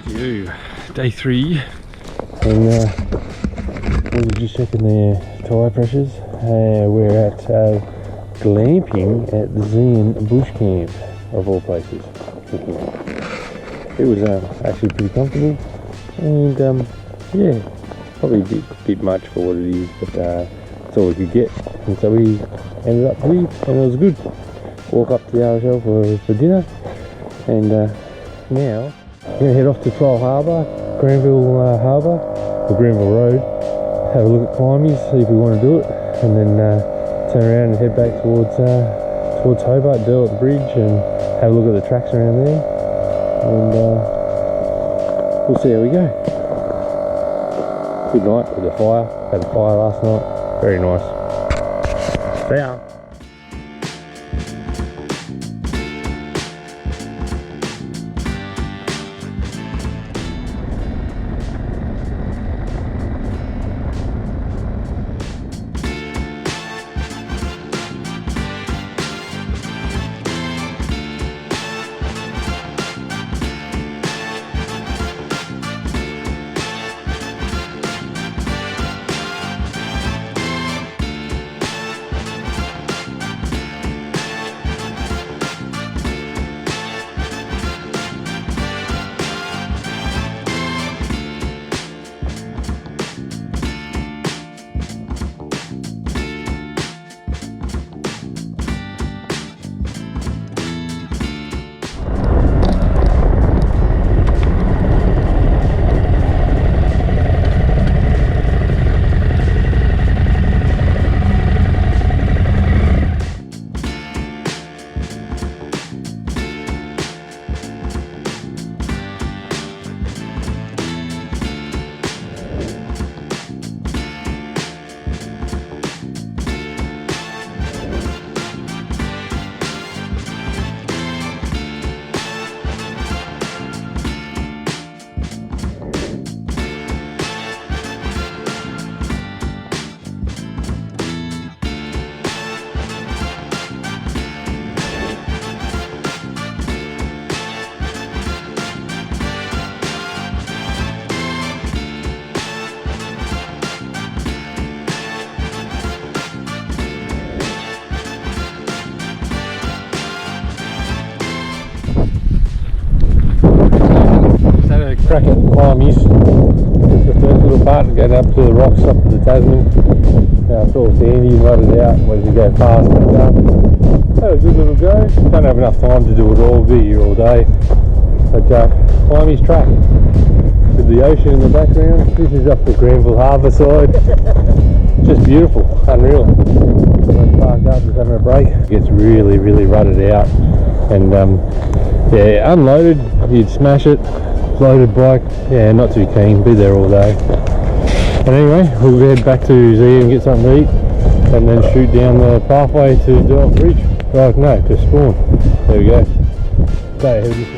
Yo, day 3, and we're just checking their tyre pressures. We're at glamping at the Zeehan bush camp, of all places. It was actually pretty comfortable, and yeah, probably a bit much for what it is, but that's all we could get, and so we ended up here, and it was good. Walk up to the RSL for dinner, and now we're going to head off to Trial Harbour, Granville Harbour, or Granville Road, have a look at Climies, see if we want to do it, and then turn around and head back towards Hobart, do at the bridge, and have a look at the tracks around there, and we'll see how we go. Good night with the fire, had a fire last night, very nice. See ya. Crack at Climies. It's the first little part going up to the rocks up to the Tasman. It's all sandy and rutted out as you go past, but had a good little go. Don't have enough time to do it all, be here all day. But Climies Track with the ocean in the background. This is up the Granville Harbour side. Just beautiful, unreal. I'm parked up, just having a break. It gets really rutted out, and yeah, unloaded you'd smash it. Loaded bike, yeah, not too keen, be there all day. But anyway, we'll head back to Zeehan and get something to eat, and then shoot down the pathway to Delta Bridge. Oh no, to Spawn. There we go. So,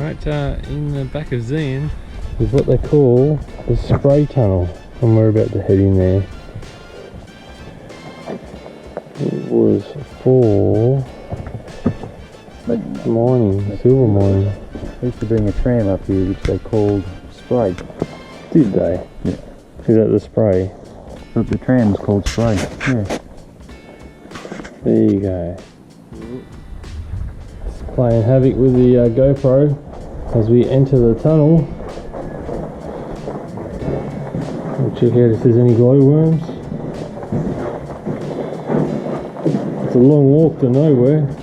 Right in the back of Zeehan is what they call the spray tunnel, and we're about to head in there. It was for mining, silver mining. They used to bring a tram up here which they called Spray. Did they? Yeah. Is that the spray? But the tram was called Spray, yeah. There you go. Just playing havoc with the GoPro as we enter the tunnel. We'll check out if there's any glowworms. It's a long walk to nowhere.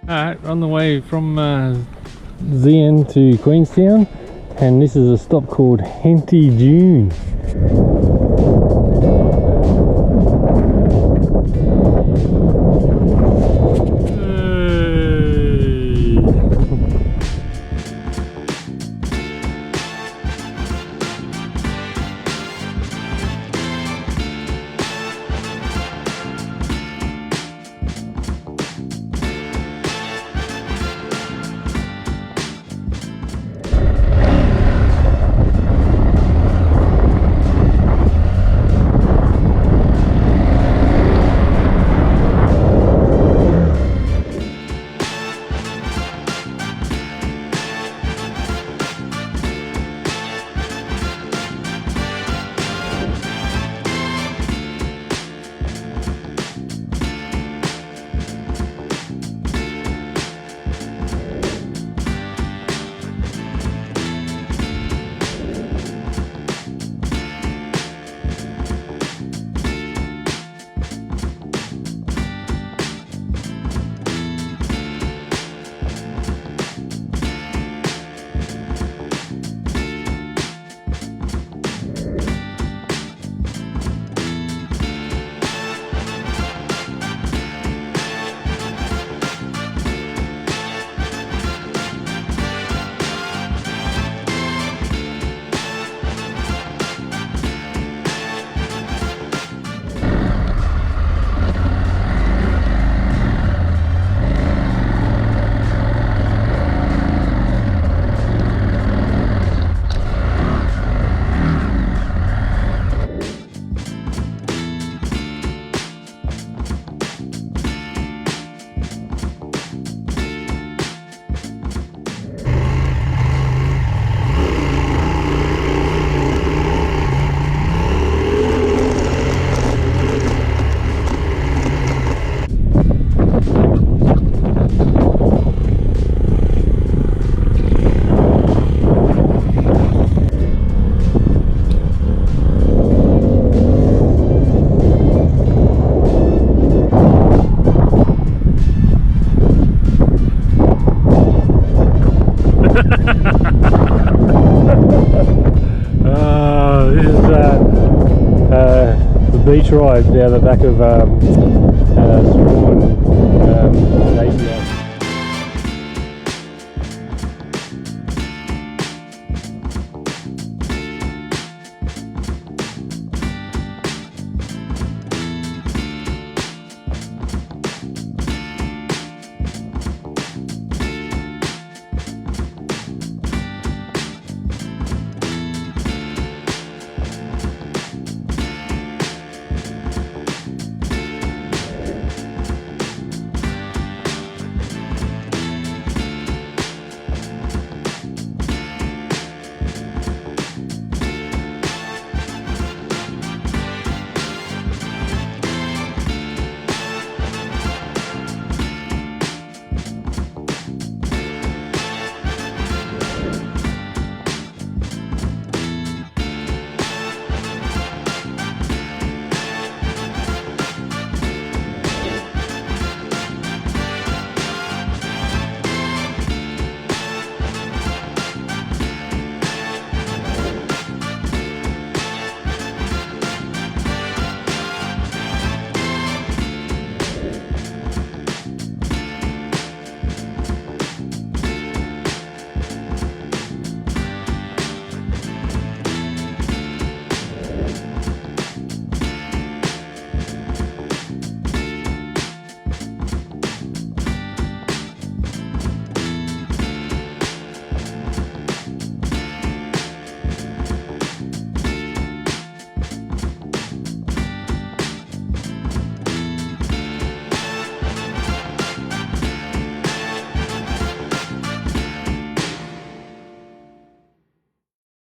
Alright, on the way from Zeehan to Queenstown, and this is a stop called Henty Dune. This is the beach ride down the back of Strahan, Tassie.